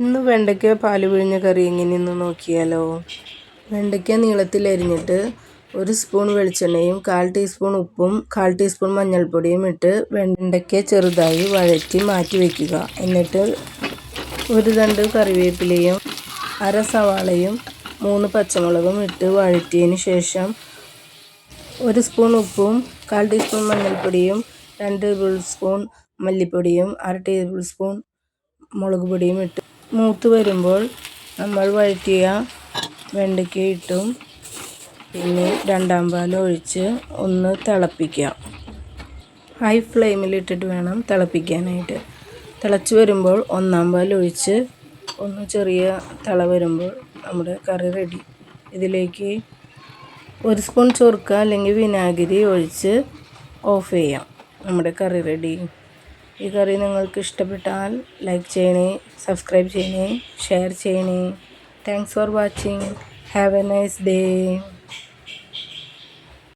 ഇന്ന് വെണ്ടയ്ക്ക പാല് പിഴിഞ്ഞ കറി എങ്ങനെയെന്ന് നോക്കിയാലോ. വെണ്ടയ്ക്ക നീളത്തിൽ അരിഞ്ഞിട്ട് 1 സ്പൂൺ വെളിച്ചെണ്ണയും 1/4 ടീസ്പൂൺ ഉപ്പും 1/4 ടീസ്പൂൺ മഞ്ഞൾപ്പൊടിയും ഇട്ട് വെണ്ടയ്ക്ക ചെറുതായി വഴറ്റി മാറ്റി വയ്ക്കുക. എന്നിട്ട് 1 തണ്ട് കറിവേപ്പിലയും 1/2 സവാളയും 3 പച്ചമുളകും ഇട്ട് വഴറ്റിയതിന് ശേഷം 1 സ്പൂൺ ഉപ്പും 1/4 ടീസ്പൂൺ മഞ്ഞൾപ്പൊടിയും 2 ടേബിൾ സ്പൂൺ മല്ലിപ്പൊടിയും 1/2 ടേബിൾ സ്പൂൺ മുളക് പൊടിയും ഇട്ട് മൂത്ത് വരുമ്പോൾ നമ്മൾ വഴറ്റിയ വെണ്ടയ്ക്ക ഇട്ടും പിന്നെ രണ്ടാം പാൽ ഒഴിച്ച് ഒന്ന് തിളപ്പിക്കുക. ഹൈ ഫ്ലെയിമിലിട്ടിട്ട് വേണം തിളപ്പിക്കാനായിട്ട്. തിളച്ച് വരുമ്പോൾ ഒന്നാം പാൽ ഒഴിച്ച് ഒന്ന് ചെറിയ തിള വരുമ്പോൾ നമ്മുടെ കറി റെഡി. ഇതിലേക്ക് 1 സ്പൂൺ ചൊറുക്ക അല്ലെങ്കിൽ വിനാഗിരി ഒഴിച്ച് ഓഫ് ചെയ്യാം. നമ്മുടെ കറി റെഡി. ഈ കറി നിങ്ങൾക്ക് ഇഷ്ടപ്പെട്ടാൽ ലൈക്ക് ചെയ്യണേ, സബ്സ്ക്രൈബ് ചെയ്യണേ, ഷെയർ ചെയ്യണേ. Thanks for watching. Have A nice day.